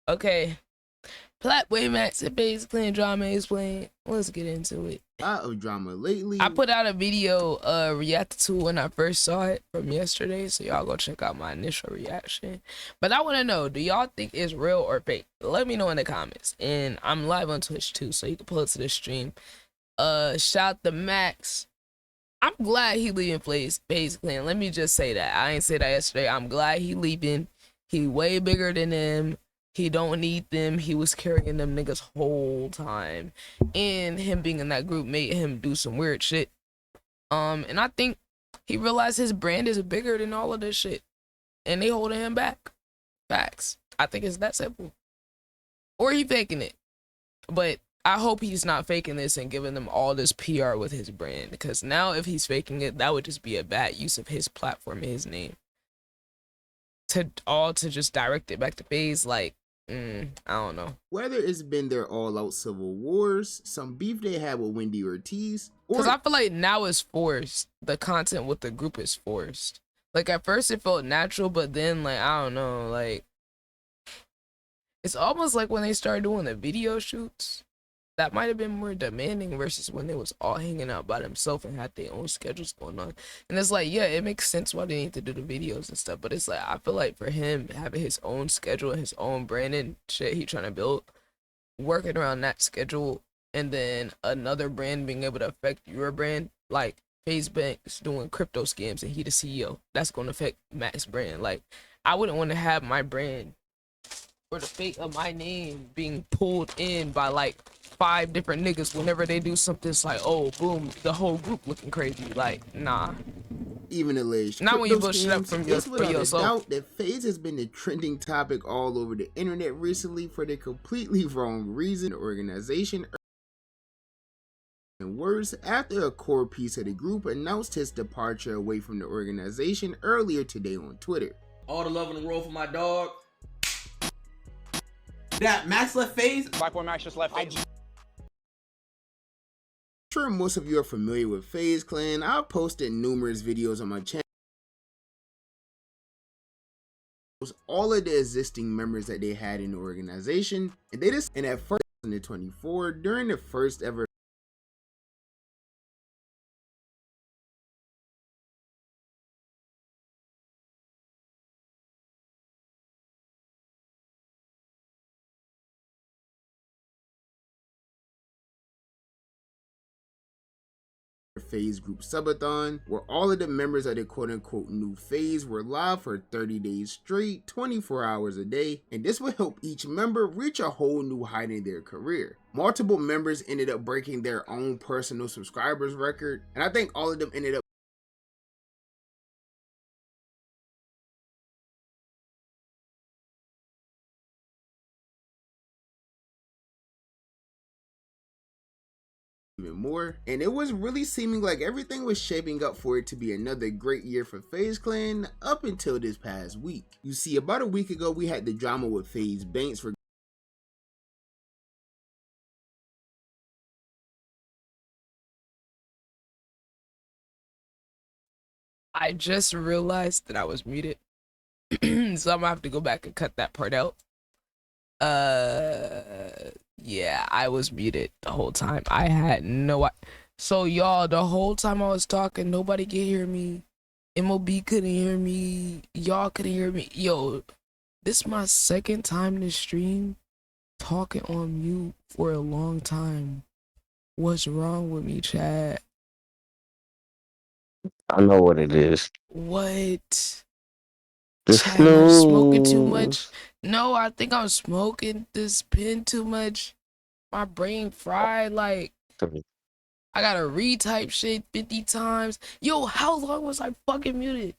Okay. PlaqueBoyMax And Faze clean drama explain. Let's get into it. A lot of drama lately. I put out a video reacted to when I first saw it from yesterday, so y'all go check out my initial reaction. But I want to know, do y'all think it's real or fake? Let me know in the comments. And I'm live on Twitch too, so you can pull it to the stream. Shout to Max. I'm glad he leaving FaZe clan. Let me just say that. I ain't say that yesterday. I'm glad he leaving. He way bigger than them. He don't need them. He was carrying them niggas whole time. And him being in that group made him do some weird shit. And I think he realized his brand is bigger than all of this shit. And they holding him back. Facts. I think it's that simple. Or he faking it. But I hope he's not faking this and giving them all this PR with his brand. Because now if he's faking it, that would just be a bad use of his platform and his name. To just direct it back to FaZe, like, I don't know. Whether it's been their all-out civil wars, some beef they had with Wendy Ortiz, or because I feel like now it's forced. The content with the group is forced. Like at first it felt natural, but then like I don't know, like it's almost like when they started doing the video shoots, that might have been more demanding versus when they was all hanging out by themselves and had their own schedules going on. And it's like, yeah, it makes sense why they need to do the videos and stuff. But it's like, I feel like for him having his own schedule and his own brand and shit he trying to build, working around that schedule, and then another brand being able to affect your brand, like FaZe Bank's doing crypto scams and he the CEO, that's going to affect Max's brand. Like, I wouldn't want to have my brand or the fate of my name being pulled in by like 5 different niggas whenever they do something. It's like, oh boom, the whole group looking crazy. Like, nah. Even alleged not when you push it up scams, from it's without yourself. a doubt that FaZe has been the trending topic all over the internet recently for the completely wrong reason. The organization, and worse, after a core piece of the group announced his departure away from the organization earlier today on Twitter. All the love in the world for my dog. That Max left FaZe. PlaqueBoyMax just left FaZe. I'm sure most of you are familiar with FaZe Clan. I've posted numerous videos on my channel. All of the existing members that they had in the organization, and at first in 2024 during the first ever FaZe group subathon, where all of the members of the quote-unquote new FaZe were live for 30 days straight, 24 hours a day, and this would help each member reach a whole new height in their career. Multiple members ended up breaking their own personal subscribers record, and I think all of them ended up even more, and it was really seeming like everything was shaping up for it to be another great year for FaZe Clan up until this past week. You see, about a week ago we had the drama with FaZe Banks for I just realized that I was muted. So I'm gonna have to go back and cut that part out. Yeah, I was muted the whole time. I had no. So y'all, the whole time I was talking, nobody could hear me. MOB couldn't hear me. Y'all couldn't hear me. Yo, this is my second time to stream talking on mute for a long time. What's wrong with me, Chad? I know what it is. What? The Chad, I'm smoking too snooze. much. No, I think I'm smoking this pen too much. My brain fried. Like, I gotta retype shit 50 times. Yo, how long was I fucking muted?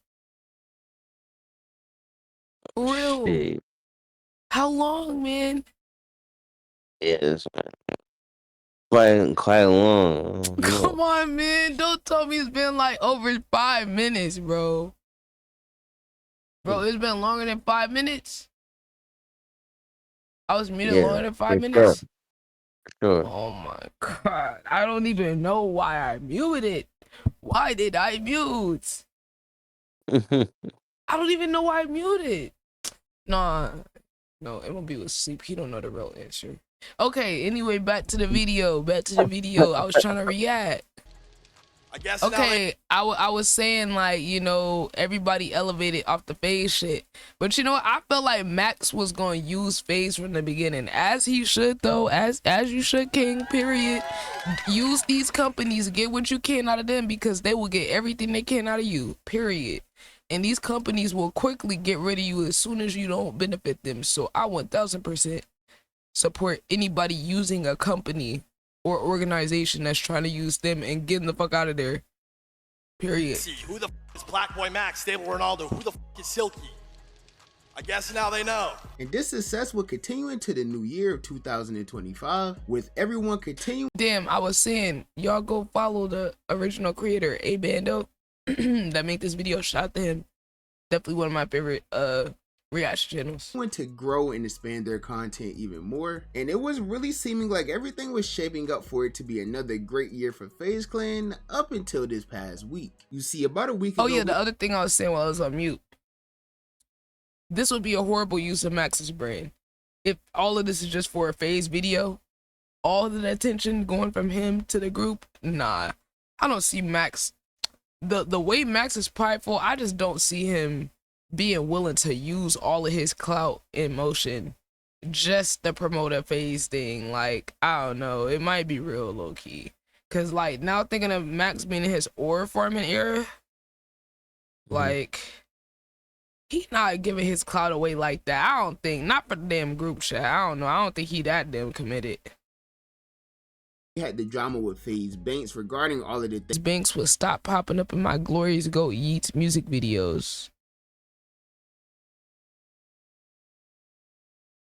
For real. Shit. How long, man? Yes, quite long. Come on, man. Don't tell me it's been like over 5 minutes, bro. Bro, it's been longer than 5 minutes. I was muted longer than 5 minutes. Sure. Oh my god. I don't even know why I muted. Why did I mute? I don't even know why I muted. Nah. No, MLB was asleep. He don't know the real answer. Okay, anyway, back to the video. I was trying to react. I guess Okay, I was saying, like, you know, everybody elevated off the Faze shit. But you know what? I felt like Max was going to use Faze from the beginning. As he should, though. As you should, King, period. Use these companies. Get what you can out of them because they will get everything they can out of you, period. And these companies will quickly get rid of you as soon as you don't benefit them. So I 1000% support anybody using a company or organization that's trying to use them and getting the fuck out of there. Period. See, who the f is PlaqueBoyMax, Stable Ronaldo? Who the f is Silky? I guess now they know. And this success will continue into the new year of 2025 with everyone continuing. Damn, I was saying, y'all go follow the original creator, A Bando, that made this video. Shout out to him. Definitely one of my favorite reaction channels. To grow and expand their content even more, and it was really seeming like everything was shaping up for it to be another great year for FaZe Clan up until this past week. You see, about a week ago. Oh yeah, the other thing I was saying while I was on mute. This would be a horrible use of Max's brain. If all of this is just for a FaZe video, all of the attention going from him to the group, nah. I don't see Max. The way Max is prideful, I just don't see him being willing to use all of his clout in motion just to promote a FaZe thing. Like, I don't know, it might be real low-key, because like now thinking of Max being in his ore farming era, like he not giving his clout away like that. I don't think, not for the damn group chat. I don't know, I don't think he that damn committed. Had the drama with FaZe Banks regarding all of the things. Banks would stop popping up in my Glorious Goat Yeats music videos.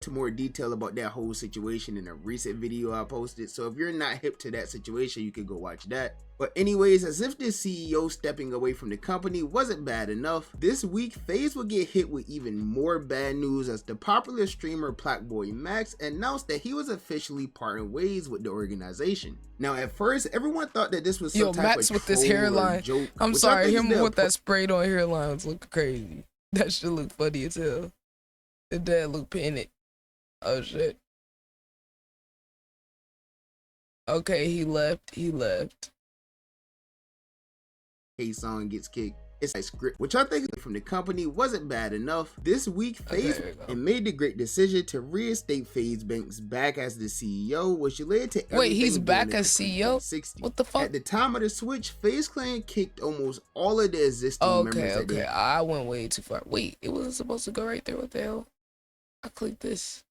To more detail about that whole situation in a recent video I posted, so if you're not hip to that situation, you can go watch that. But anyways, as if this CEO stepping away from the company wasn't bad enough, this week FaZe will get hit with even more bad news as the popular streamer PlaqueBoyMax announced that he was officially parting ways with the organization. Now at first everyone thought that this was some type Max of with this troll or hairline. joke. I'm sorry, him with that sprayed on hairline was looking crazy. That shit look funny as hell. The dad look panicked. Oh shit. Okay, he left. K-Song gets kicked. It's a script, which I think from the company wasn't bad enough. This week, FaZe and made the great decision to reinstate FaZe Banks back as the CEO, which led to wait, he's back as CEO? What the fuck? At the time of the switch, FaZe Clan kicked almost all of the existing members. Okay, I went way too far. Wait, it wasn't supposed to go right there. What the hell? I clicked this.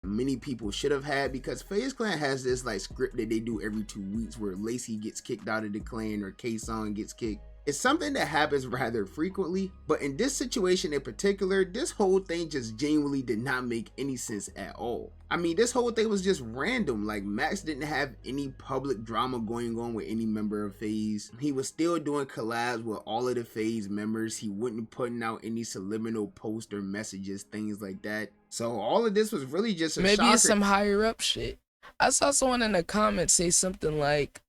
Many people should have had, because FaZe Clan has this like script that they do every 2 weeks where Lacey gets kicked out of the clan or K-Song gets kicked. It's something that happens rather frequently, but in this situation in particular, this whole thing just genuinely did not make any sense at all. I mean, this whole thing was just random. Like, Max didn't have any public drama going on with any member of FaZe. He was still doing collabs with all of the FaZe members. He wasn't putting out any subliminal posts or messages, things like that. So all of this was really just a maybe shocker. It's some higher up shit. I saw someone in the comments say something like,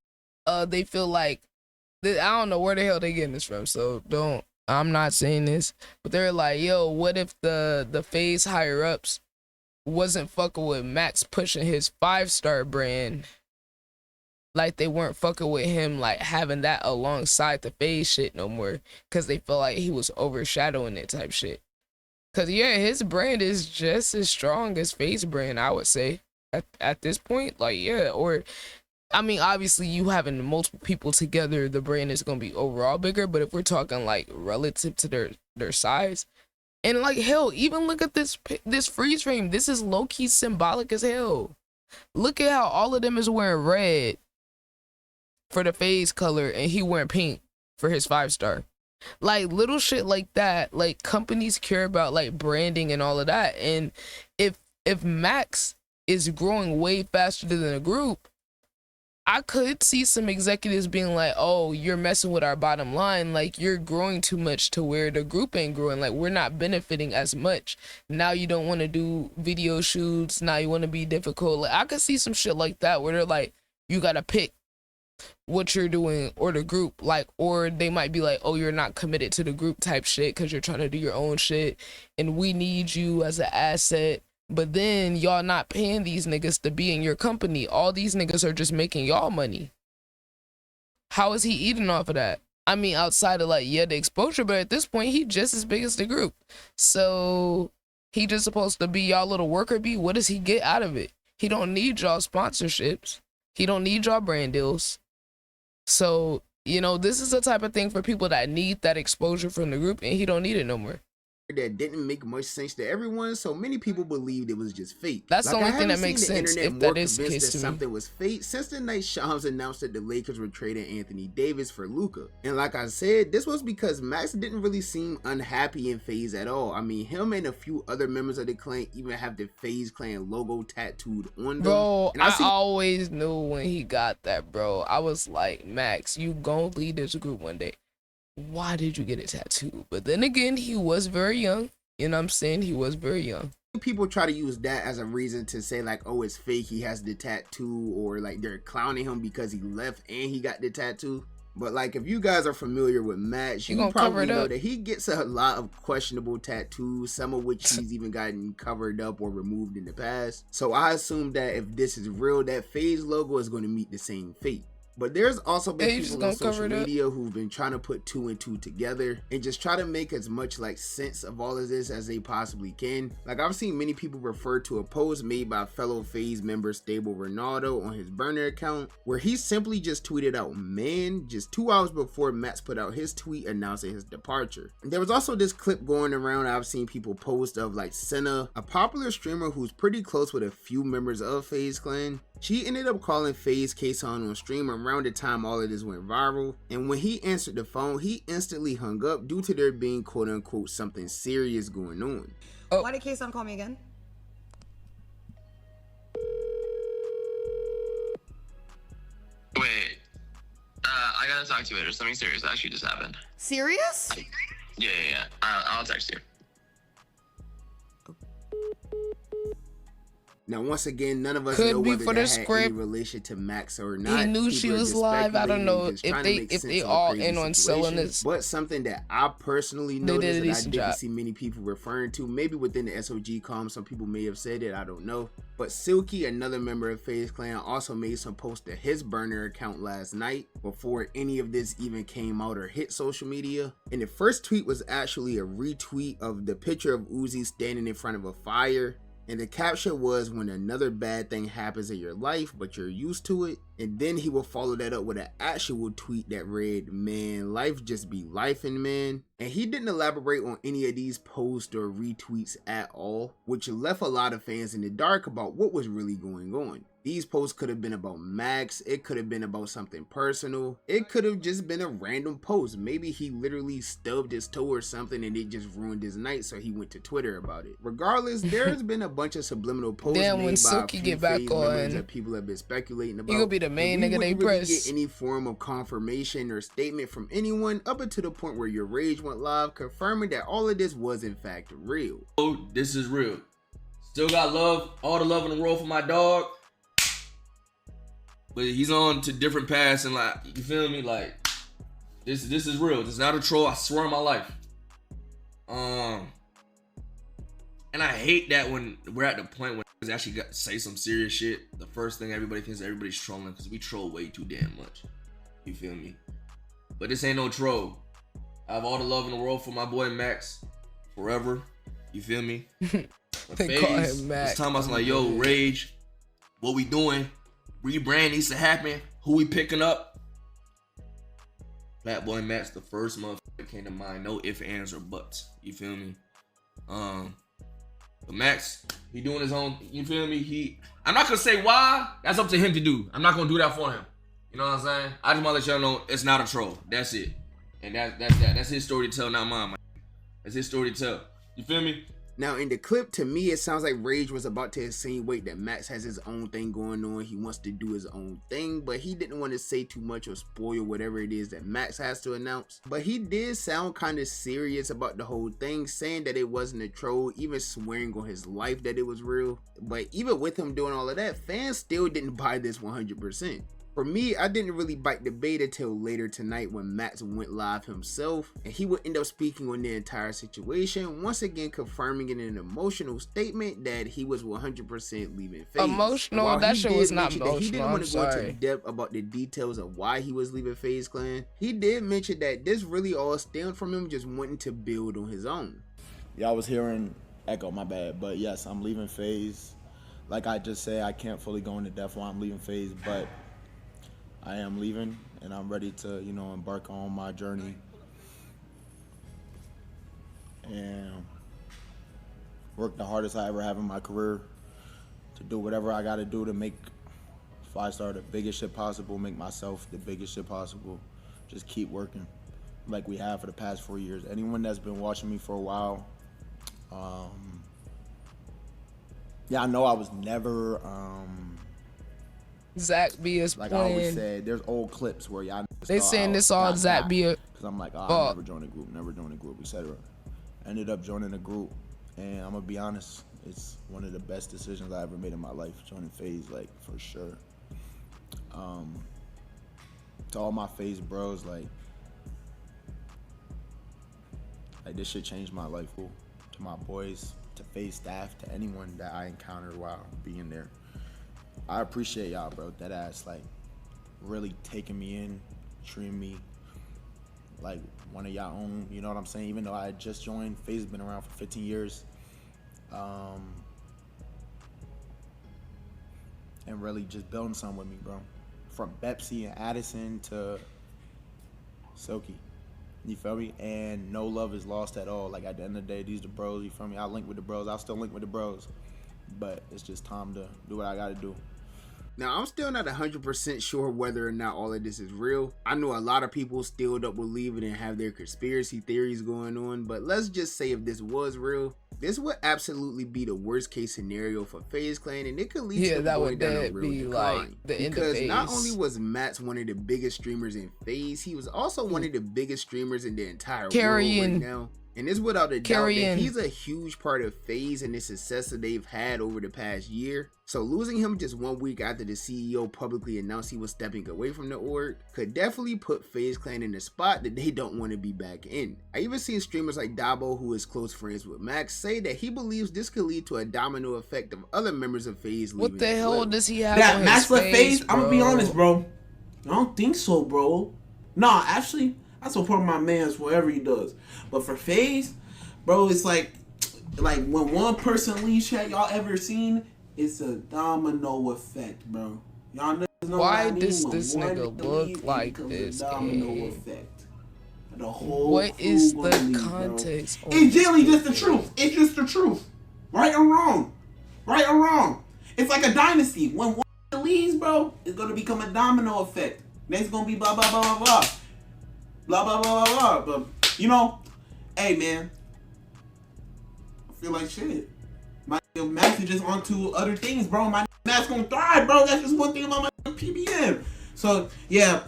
they feel like, I don't know where the hell they getting this from, so I'm not saying this, but they're like, yo, what if the FaZe higher ups wasn't fucking with Max pushing his 5-star brand, like they weren't fucking with him, like having that alongside the FaZe shit no more, because they felt like he was overshadowing it type shit. Because yeah, his brand is just as strong as FaZe brand, I would say, at this point. Like, yeah, or I mean, obviously you having multiple people together, the brand is gonna be overall bigger, but if we're talking like relative to their size, and like hell, even look at this freeze frame. This is low-key symbolic as hell. Look at how all of them is wearing red for the FaZe color and he wearing pink for his 5-star. Like little shit like that, like companies care about like branding and all of that. And if Max is growing way faster than the group, I could see some executives being like, oh, you're messing with our bottom line. Like, you're growing too much to where the group ain't growing. Like, we're not benefiting as much. Now you don't want to do video shoots. Now you want to be difficult. Like, I could see some shit like that where they're like, you got to pick. what you're doing or the group, like, or they might be like, oh, you're not committed to the group type shit because you're trying to do your own shit and we need you as an asset. But then y'all not paying these niggas to be in your company. All these niggas are just making y'all money. How is he eating off of that? I mean, outside of like, yeah, the exposure, but at this point he just as big as the group. So he just supposed to be y'all little worker bee. What does he get out of it? He don't need y'all sponsorships. He don't need y'all brand deals. So, you know, this is the type of thing for people that need that exposure from the group, and he don't need it no more. That didn't make much sense to everyone, so many people believed it was just fake. That's the only thing that makes sense, if that is the case to me. Something was fake since the night Shams announced that the Lakers were trading Anthony Davis for Luka. And like I said, this was because Max didn't really seem unhappy in FaZe at all. I mean, him and a few other members of the clan even have the FaZe clan logo tattooed on them. Bro, I always knew when he got that, bro. I was like, Max, you gon' lead this group one day. Why did you get it tattooed? But then again, he was very young. You know what I'm saying? He was very young. People try to use that as a reason to say like, oh, it's fake, he has the tattoo, or like they're clowning him because he left and he got the tattoo. But like, if you guys are familiar with Max, you probably know that he gets a lot of questionable tattoos, some of which he's even gotten covered up or removed in the past. So I assume that if this is real, that FaZe logo is going to meet the same fate. But there's also been people on social media who've been trying to put 2 and 2 together and just try to make as much like sense of all of this as they possibly can. Like, I've seen many people refer to a post made by fellow FaZe member Stable Ronaldo on his burner account, where he simply just tweeted out "man" just 2 hours before Max put out his tweet announcing his departure. And there was also this clip going around I've seen people post of like Senna, a popular streamer who's pretty close with a few members of FaZe clan. She ended up calling FaZe K-Son on stream around the time all of this went viral, and when he answered the phone, he instantly hung up due to there being quote-unquote something serious going on. Why did K-Son call me again? Wait, I gotta talk to you later. Something serious actually just happened. Serious? Yeah. I'll text you. Now, once again, none of us know whether that had any relation to Max or not. He knew she was live. I don't know if they all in on selling this. But something that I personally noticed that I didn't see many people referring to, maybe within the SOG comm, some people may have said it, I don't know. But Silky, another member of FaZe Clan, also made some posts to his burner account last night before any of this even came out or hit social media. And the first tweet was actually a retweet of the picture of Uzi standing in front of a fire. And the caption was, when another bad thing happens in your life, but you're used to it. And then he will follow that up with an actual tweet that read, man, life just be lifing, man. And he didn't elaborate on any of these posts or retweets at all, which left a lot of fans in the dark about what was really going on. These posts could have been about Max, it could have been about something personal, it could have just been a random post. Maybe he literally stubbed his toe or something and it just ruined his night, so he went to Twitter about it. Regardless, there's been a bunch of subliminal posts made by a few FaZe members that people have been speculating about. He gonna be the main nigga they press. Get any form of confirmation or statement from anyone up until the point where your rage went live, confirming that all of this was in fact real. Oh, this is real. Still got love, all the love in the world for my dog. But he's on to different paths and like, you feel me? Like, this is real. This is not a troll, I swear on my life. And I hate that when we're at the point when we actually got to say some serious shit, the first thing everybody thinks everybody's trolling, because we troll way too damn much. You feel me? But this ain't no troll. I have all the love in the world for my boy Max. Forever. You feel me? They call him Max. This time I was like, yo, Rage, what we doing? Rebrand needs to happen. Who we picking up? PlaqueBoyMax, the first motherfucker that came to mind. No ifs, ands, or buts. You feel me? But Max, he doing his own. You feel me? I'm not gonna say why. That's up to him to do. I'm not gonna do that for him. You know what I'm saying? I just wanna let y'all know it's not a troll. That's it. And that's that. That's his story to tell, not mine. Man. That's his story to tell. You feel me? Now in the clip, to me, it sounds like Rage was about to insinuate that Max has his own thing going on. He wants to do his own thing, but he didn't want to say too much or spoil whatever it is that Max has to announce. But he did sound kind of serious about the whole thing, saying that it wasn't a troll, even swearing on his life that it was real. But even with him doing all of that, fans still didn't buy this 100%. For me, I didn't really bite the bait until later tonight when Max went live himself, and he would end up speaking on the entire situation, once again confirming in an emotional statement that he was 100% leaving FaZe. Emotional? While That he shit did was not mention that he didn't emotional. want I'm to go into sorry. depth about the details of why he was leaving FaZe Clan, he did mention that this really all stemmed from him just wanting to build on his own. Y'all was hearing Echo, my bad, but yes, I'm leaving FaZe. Like I just said, I can't fully go into depth why I'm leaving FaZe, but I am leaving, and I'm ready to, you know, embark on my journey and work the hardest I ever have in my career to do whatever I got to do to make 5-star the biggest shit possible, make myself the biggest shit possible. Just keep working like we have for the past 4 years. Anyone that's been watching me for a while, yeah, I know I was never Zach B is like I always playing. said, there's old clips where y'all They saying this all Zach B. because I'm like, oh, I never joined a group, etc. Ended up joining a group, and I'm gonna be honest, it's one of the best decisions I ever made in my life, joining FaZe, like for sure. To all my FaZe bros, like this shit changed my life. To my boys, to FaZe staff, to anyone that I encountered while being there, I appreciate y'all, bro. That ass, like, really taking me in, treating me like one of y'all own. You know what I'm saying? Even though I had just joined, FaZe has been around for 15 years, and really just building something with me, bro. From Bepsy and Addison to Silky. You feel me? And no love is lost at all. Like, at the end of the day, these the bros, you feel me? I link with the bros. I'll still link with the bros. But it's just time to do what I gotta do. Now, I'm still not 100% sure whether or not all of this is real. I know a lot of people still don't believe it and have their conspiracy theories going on, but let's just say if this was real, this would absolutely be the worst case scenario for FaZe Clan, and it could lead to that going would down a real be decline. like the end of because not FaZe. only was Matt's one of the biggest streamers in FaZe, he was also one of the biggest streamers in the entire world right now. And it's without a doubt that he's a huge part of FaZe and the success that they've had over the past year. So losing him just 1 week after the CEO publicly announced he was stepping away from the org could definitely put FaZe Clan in a spot that they don't want to be back in. I even seen streamers like Dabo, who is close friends with Max, say that he believes this could lead to a domino effect of other members of FaZe leaving. What the hell does he have That on match his for face, FaZe, I'm gonna be honest, bro. I don't think so, bro. Nah, actually, I support my man's whatever he does. But for FaZe, bro, it's like when one person leaves, chat, y'all ever seen? It's a domino effect, bro. Y'all know Why what I mean? does When this one nigga leave, look it like becomes a this? domino effect. The whole What crew is gonna the leave, bro. context? It's generally just the truth. It's just the truth. Right or wrong. Right or wrong. It's like a dynasty. When one leaves, bro, it's gonna become a domino effect. Next gonna be blah blah blah blah blah. Blah blah blah blah blah. But you know, hey man, I feel like shit. My Max is just onto other things, bro. My Max gonna thrive, bro. That's just one thing about my PBM. So yeah.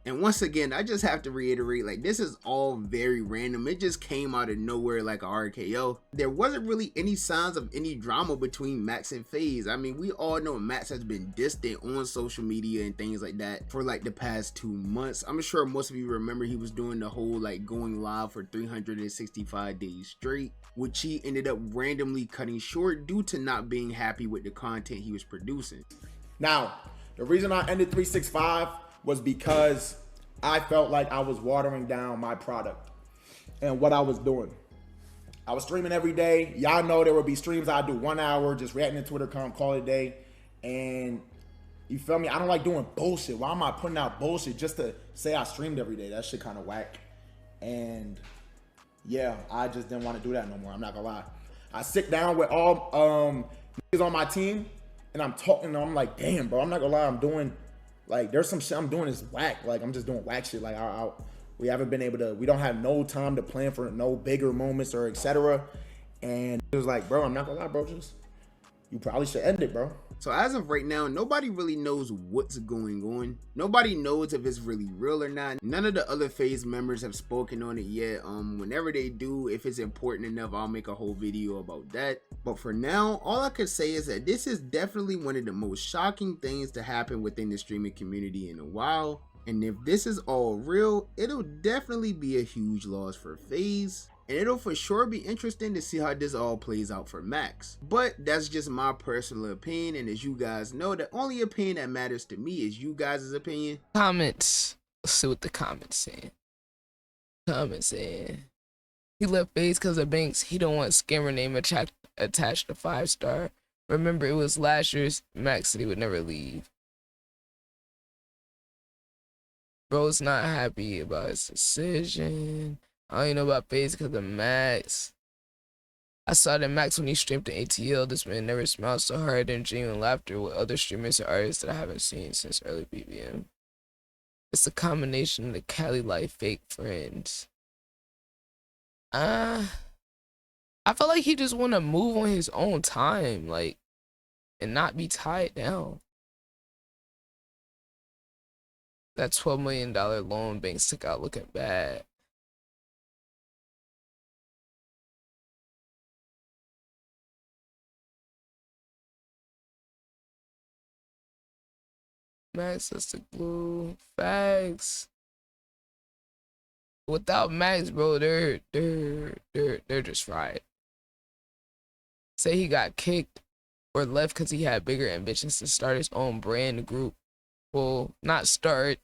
And once again, I just have to reiterate, like, this is all very random. It just came out of nowhere like a RKO. There wasn't really any signs of any drama between Max and FaZe. I mean, we all know Max has been distant on social media and things like that for like the past 2 months. I'm sure most of you remember he was doing the whole like going live for 365 days straight, which he ended up randomly cutting short due to not being happy with the content he was producing. Now, the reason I ended 365 was because I felt like I was watering down my product and what I was doing. I was streaming every day. Y'all know there would be streams I'd do 1 hour, just reacting to Twitter, call it a day. And you feel me? I don't like doing bullshit. Why am I putting out bullshit just to say I streamed every day? That shit kind of whack. And yeah, I just didn't want to do that no more. I'm not gonna lie. I sit down with all niggas on my team and I'm talking to them. I'm like, damn, bro, I'm not gonna lie. I'm doing, like, there's some shit I'm doing is whack. Like, I'm just doing whack shit. Like, we haven't been able to, we don't have no time to plan for no bigger moments or etc. And it was like, bro, I'm not gonna lie, bro, just you probably should end it, bro. So as of right now, nobody really knows what's going on. Nobody knows if it's really real or not. None of the other Faze members have spoken on it yet. Whenever they do, if it's important enough, I'll make a whole video about that. But for now, all I can say is that this is definitely one of the most shocking things to happen within the streaming community in a while. And if this is all real, it'll definitely be a huge loss for Faze. And it'll for sure be interesting to see how this all plays out for Max. But that's just my personal opinion, and as you guys know, the only opinion that matters to me is you guys' opinion. Comments. Let's see what the comments saying. Comments saying he left Faze because of Banks. He don't want scammer name attached to 5-star. Remember, it was last year's Max said he would never leave. Bro's not happy about his decision. I don't even know about Faze because of Max. I saw that Max when he streamed to ATL. This man never smiled so hard and genuine laughter with other streamers and artists that I haven't seen since early BBM. It's a combination of the Cali life fake friends. I feel like he just want to move on his own time, like, and not be tied down. That $12 million loan Banks took out looking bad. Max is the glue. Facts. Without Max, bro, they're just fried. Say he got kicked or left because he had bigger ambitions to start his own brand group. Well, not start.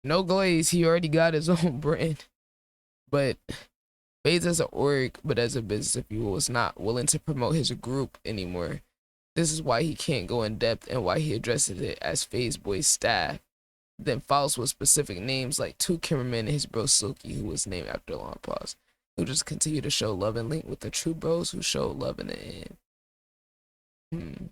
No glaze. He already got his own brand. But Faze as an org, but as a business, if you was not willing to promote his group anymore. This is why he can't go in depth and why he addresses it as Faze Boy's staff. Then follows with specific names like 2 cameramen and his bro Silky, who was named after a long pause. He'll just continue to show love and link with the true bros who show love in the end.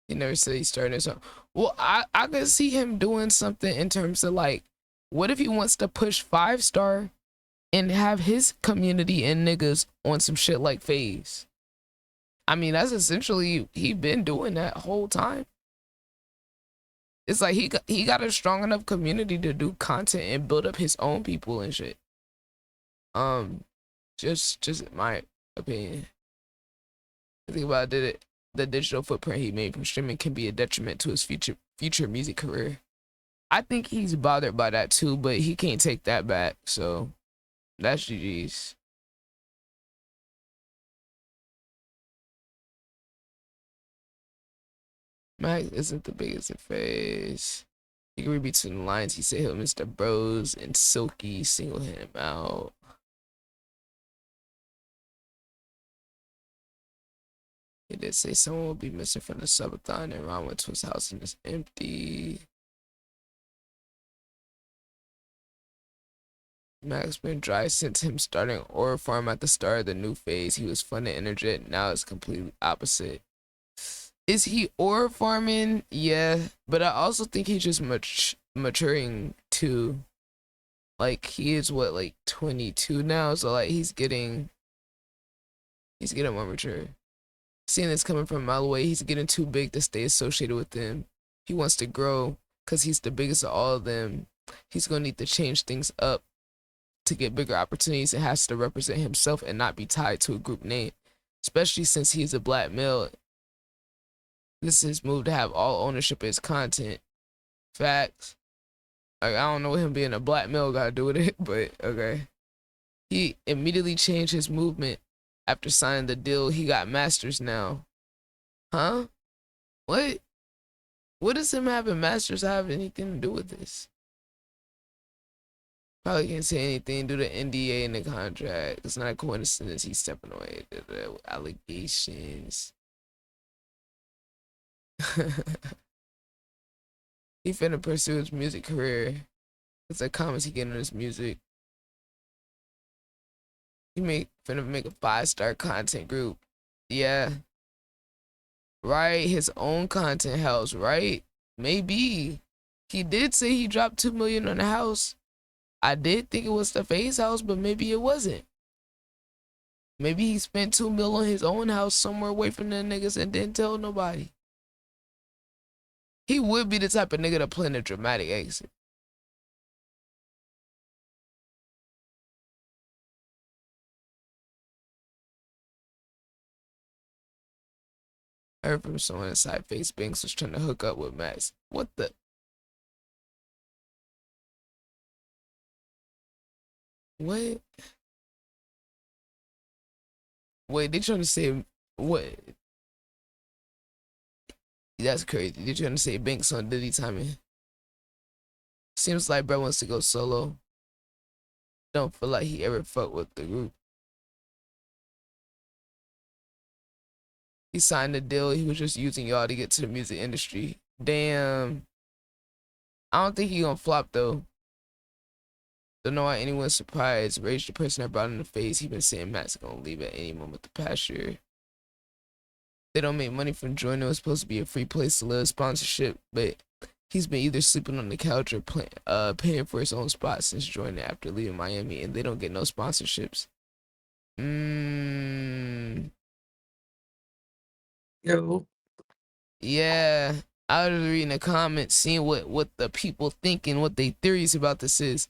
He never said he started his own. Well, I could see him doing something in terms of like, what if he wants to push 5-star and have his community and niggas on some shit like Faze? I mean, that's essentially he been doing that whole time. It's like he got a strong enough community to do content and build up his own people and shit. Just my opinion. I think about it, the digital footprint he made from streaming can be a detriment to his future music career. I think he's bothered by that too, but he can't take that back. So that's GG's. Max isn't the biggest in Faze. You can read between the lines. He said he'll miss the bros and Silky singled him out. He did say someone will be missing from the subathon, and Ron went to his house and it's empty. Max been dry since him starting Aura Farm at the start of the new phase. He was fun and energetic. Now it's completely opposite. Is he Aura farming? Yeah, but I also think he's just maturing too. Like he is what, like 22 now, so like he's getting more mature. Seeing this coming from a mile away, he's getting too big to stay associated with them. He wants to grow because he's the biggest of all of them. He's gonna need to change things up to get bigger opportunities and has to represent himself and not be tied to a group name, especially since he's a black male. This is his move to have all ownership of his content. Facts. Like, I don't know what him being a black male got to do with it, but okay. He immediately changed his movement after signing the deal. He got masters now. Huh? What? What does him having masters have anything to do with this? Probably can't say anything due to NDA in the contract. It's not a coincidence he's stepping away. The allegations. He finna pursue his music career. It's like comments he getting on his music. He finna make a 5-star content group. Yeah. Right, his own content house, right? Maybe. He did say he dropped $2 million on the house. I did think it was the Faze house, but maybe it wasn't. Maybe he spent 2 mil on his own house somewhere away from the niggas and didn't tell nobody. He would be the type of nigga to plan a dramatic exit. I heard from someone inside Face Banks was trying to hook up with Max. What the? What? Wait, they trying to say what? That's crazy. They trying to say Banks on Diddy timing. Seems like bro wants to go solo. Don't feel like he ever fucked with the group. He signed a deal. He was just using y'all to get to the music industry. Damn. I don't think he gonna flop though. Don't know why anyone's surprised. Rage the person that brought him in the face. He been saying Matt's gonna leave at any moment the past year. They don't make money from joining. It was supposed to be a free place to live, sponsorship, but he's been either sleeping on the couch or paying for his own spot since joining after leaving Miami, and they don't get no sponsorships. Yo. Yeah, I was reading the comments, seeing what the people thinking, what they theories about this is.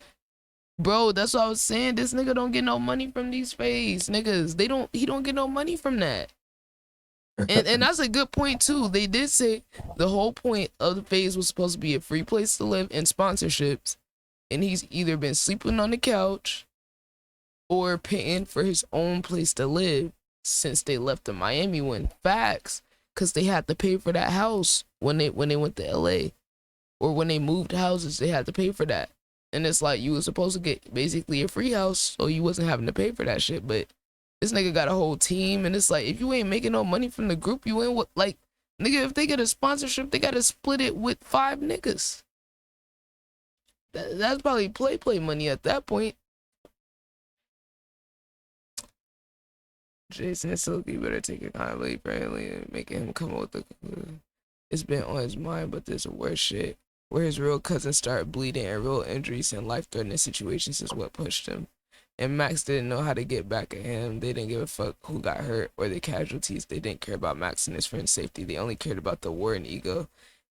Bro, that's what I was saying. This nigga don't get no money from these Faze niggas. He don't get no money from that. And that's a good point too. They did say the whole point of the Faze was supposed to be a free place to live and sponsorships. And he's either been sleeping on the couch or paying for his own place to live since they left the Miami one. Facts. Cause they had to pay for that house when they went to LA. Or when they moved houses, they had to pay for that. And it's like you were supposed to get basically a free house, so you wasn't having to pay for that shit. But this nigga got a whole team, and it's like if you ain't making no money from the group, you ain't what like nigga. If they get a sponsorship, they gotta split it with 5 niggas. That's probably play money at that point. Jason and Silky better take accountability friendly and making him come up with the. It's been on his mind, but there's a worse shit. Where his real cousin started bleeding and real injuries and life-threatening situations is what pushed him. And Max didn't know how to get back at him. They didn't give a fuck who got hurt or the casualties. They didn't care about Max and his friend's safety. They only cared about the war and ego.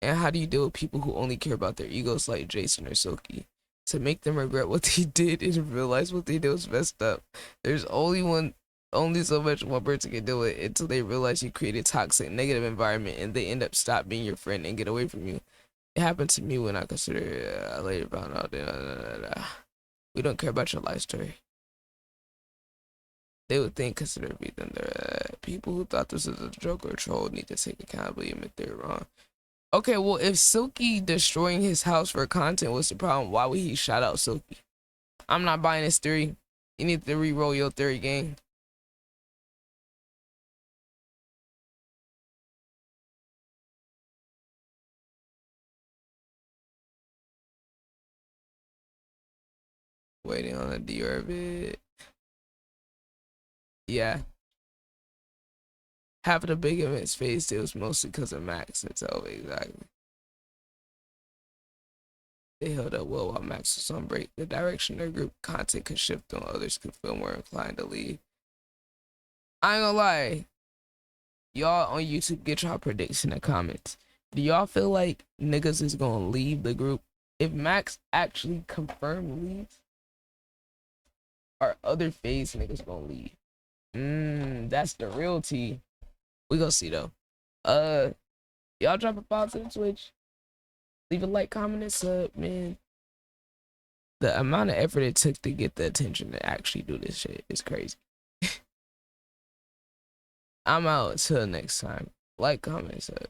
And how do you deal with people who only care about their egos like Jason or Silky? To make them regret what they did and realize what they did was messed up. There's only so much one person can do it until they realize you create a toxic, negative environment and they end up stop being your friend and get away from you. It happened to me when I consider I later found out that we don't care about your life story. They would think consider everything. People who thought this was a joke or a troll need to take accountability and admit they're wrong. Okay, well, if Silky destroying his house for content was the problem, why would he shout out Silky? I'm not buying this theory. You need to re-roll your theory, gang. Waiting on a deorbit. Yeah. Half of the big events Faze did was mostly because of Max itself, exactly. They held up well while Max was on break. The direction their group content could shift on others could feel more inclined to leave. I ain't gonna lie. Y'all on YouTube, get y'all predicts in the comments. Do y'all feel like niggas is gonna leave the group? If Max actually confirmed leaves, are other Faze niggas gonna leave? That's the real tea. We gonna see though. Y'all drop a follow to the Twitch. Leave a like, comment, and sub, man. The amount of effort it took to get the attention to actually do this shit is crazy. I'm out. Till next time. Like, comment, and sub.